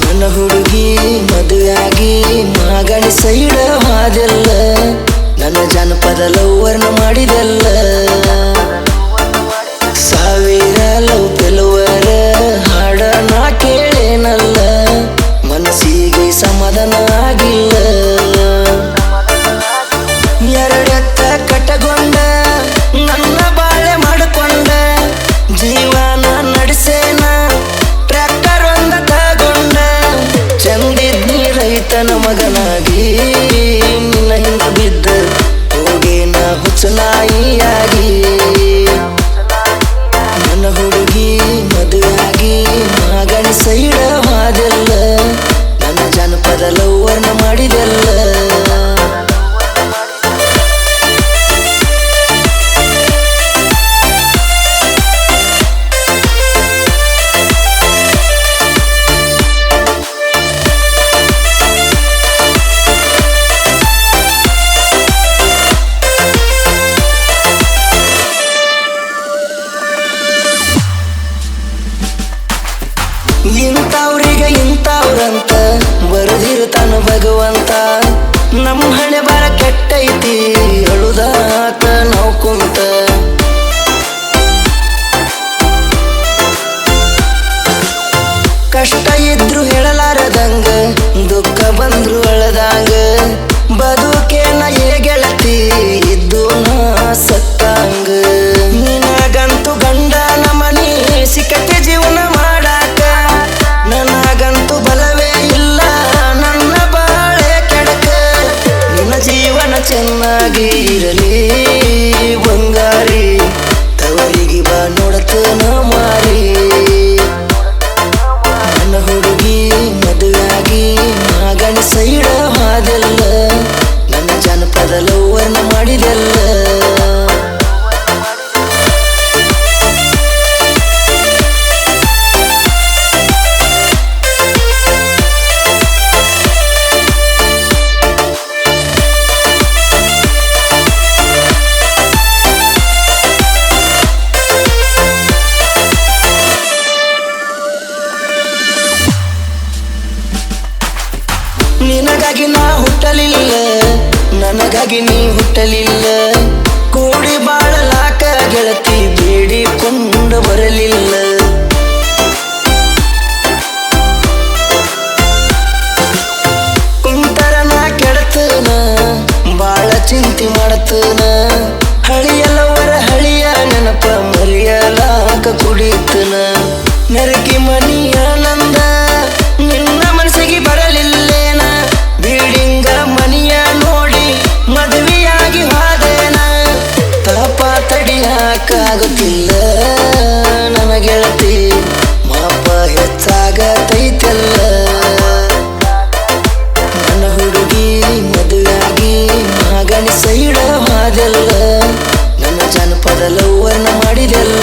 ನನ್ನ ಹುಡುಗಿ ಮದುವೆಯಾಗಿ ಮಾಗಣಿ ಸೈಡ ಹಾದೆಲ್ಲ ನನ್ನ ಜನಪದ ಲವ್ವರ್ನ ಮಾಡಿದೆಲ್ಲ ಸಾವಿರ ಲವ್ ಗೆಲುವರ ಹಾಡ ನಾ ಕೇಳೇನಲ್ಲ ಮನಸ್ಸಿಗೆ ಸಮಾಧಾನ ಆಗಿಲ್ಲ ಎರಡೆತ್ತ ಕಟ್ಟಗೊಂಡ ನನ್ನ ಬಾಳೆ ಮಾಡಿಕೊಂಡ ಜೀವನ ನಡೆಸೇನ ಟ್ರ್ಯಾಕ್ಟರ್ ಒಂದ ತಗೊಂಡ ಚಂದಿದ್ನಿ ರೈತನ ಮಗನಾಗಿ ನಿನ್ನ ಹಿಂದ ಬಿದ್ದ ಹೋಗೇನ ಹುಚ್ಚನಾಯಿಯಾಗಿ ನನ್ನ ಹುಡುಗಿ ಮದುವೆಯಾಗಿ ಮಾಗಣಿ ಸೈಡ ಹಾದೆಲ್ಲ ನನ್ನ ಜನಪದ ಲವ್ವರ್ನ ಮಾಡಿದೆಲ್ಲ ಇಂಥವ್ರಿಗೆ ಇಂಥವ್ರಂತ ಬರೆದಿರ್ತಾನ ಭಗವಂತ ನಮ್ಮ ಹಣೆ ಬಾರ ಕೆಟ್ಟೈತಿ ಅಳುದಾತ ನಾವು ಕುಂತ ಕಷ್ಟ ಇದ್ರು ಹೇಳಲಾರದಂಗ ದುಃಖ ಬಂದ್ರು ಅಳದಂಗ ಬದುಕೇನ ಗೆಳತಿ ಇದ್ದು ನಾ ಸತ್ತಂಗ ನಿನಗಂತೂ ಗಂಡನ ಮನಿ ಸಿಕ್ಕತ್ತೆ ಜೀವನ ಮಾಡಾಕ ನನಗಂತೂ ಬಲವೇ ಇಲ್ಲ ನನ್ನ ಬಾಳೆ ಕೆಡಕ ನಿನ್ನ ಜೀವನ ಚೆನ್ನಾಗಿ ಇರಲಿ ಬಂಗಾರಿ ತವರಿಗೆ ಬಾ ನೋಡತನ ಮಾರಿ ನನ್ನ ಹುಡುಗಿ ಮದುವೆಯಾಗಿ ಮಾಗಣಿ ಸೈಡ ಹಾದೆಲ್ಲ ನನ್ನ ಜನಪದ ಲವ್ವರ್ನ ಮಾಡಿದೆಲ್ಲ ನಿನಗಾಗಿ ನಾ ಹುಟ್ಟಲಿಲ್ಲ ನನಗಾಗಿ ನೀ ಹುಟ್ಟಲಿಲ್ಲ ಕೂಡಿ ಬಾಳಲಾಕ ಗೆಳತಿ ಬೇಡಿಕೊಂಡು ಬರಲಿಲ್ಲ ಕುಂತರ ನಾ ಕೆಡತನ ಬಾಳ ಚಿಂತೆ ಮಾಡತನ ಹಳಿಯಲ್ಲವರ ಹಳಿಯ ನೆನಪ ಮರೆಯಲಾಕ ಕುಡಿತನ ನೆರಕಿ ಮನಿಯ ನಂದ ನಿನ್ನ ಮನಸ್ಸಿಗೆ ಬರಲಿಲ್ಲೇನ ಬಿಲ್ಡಿಂಗ ಮನಿಯ ನೋಡಿ ಮದುವೆಯಾಗಿ ಹಾದೇನ ತಾಪ ತಡಿಯಾಕಾಗುತ್ತಿಲ್ಲ ನನ್ನ ಗೆಳತಿ ಮಾಪ ಹೆಚ್ಚಾಗತೈತೆಲ್ಲ ನನ್ನ ಹುಡುಗಿ ಮದುವೆಯಾಗಿ ಮಾಗಣಿ ಸೈಡ ಹಾದೆಲ್ಲ ನನ್ನ ಜನಪದ ಲವ್ವರ್ನ ಮಾಡಿದೆಲ್ಲ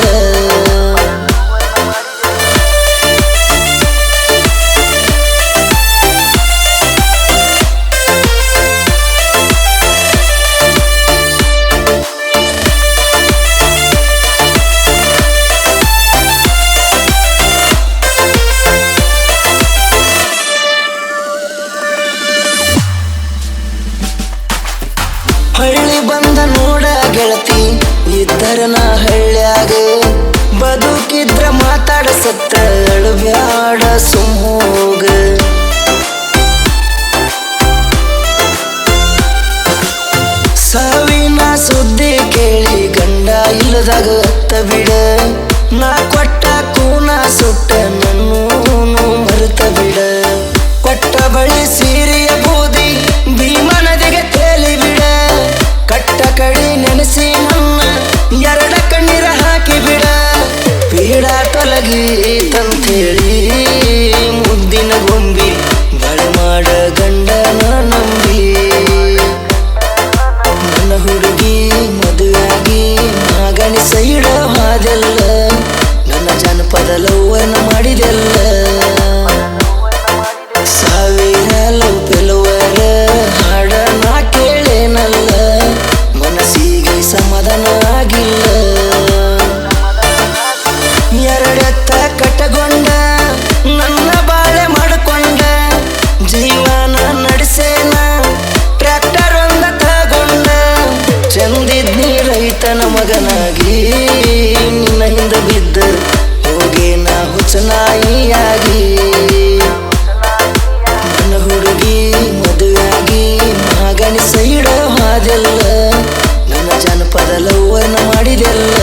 ಹಳ್ಳಿ ಬಂದ ನೋಡ ಗೆಳತಿ ಇದ್ದರ ನಾ ಹಳ್ಳ್ಯಾಗ ಬದುಕಿದ್ರ ಮಾತಾಡ ಸತ್ತ ಅಳಬ್ಯಾಡ ಸುಮ್ಮೋಗ ಸಾವಿನ ಸುದ್ದಿ ಕೇಳಿ ಗಂಡ ಇಲ್ಲದಾಗ ಅತ್ತ ಬಿಡ ನಾ ಕೊಟ್ಟ ಕೂನ ಸುಟ್ಟ ನನ್ನೂ ಮರುತ ಬಿಡ ಕೊಟ್ಟ ಬಳಿ ಸೀರೆಯ ಬೂದಿ ಭೀಮ ನದಿಗೆ ತೇಲಿ ಬಿಡ ಕಟ್ಟ ಕಡಿ ನೆನೆಸಿ ನನ್ನ ಎರಡ ಕಣ್ಣೀರ ಹಾಕಿ ಬಿಡ ಪೀಡ ತೊಲಗಿ ತಂತೇಳಿ ಮುದ್ದಿನ ಗೊಂಬಿ ಬಳೆ ಮಾಡ ಗಂಡನ ನಂಬಿ ನನ್ನ ಹುಡುಗಿ ಮದುವೆ ಗಂಡನ ಮಗನಾಗಿ ನಿನ್ನ ಹಿಂದ ಬಿದ್ದ ಹೋಗೇನ ಹುಚ್ಚನಾಯಿಯಾಗಿ ನನ್ನ ಹುಡುಗಿ ಮದುವೆಯಾಗಿ ಮಗನಿ ಸೈಡ ಹಾದೆಲ್ಲ ನನ್ನ ಜನಪದ ಲವ್ವನ್ನ ಮಾಡಿದೆಲ್ಲ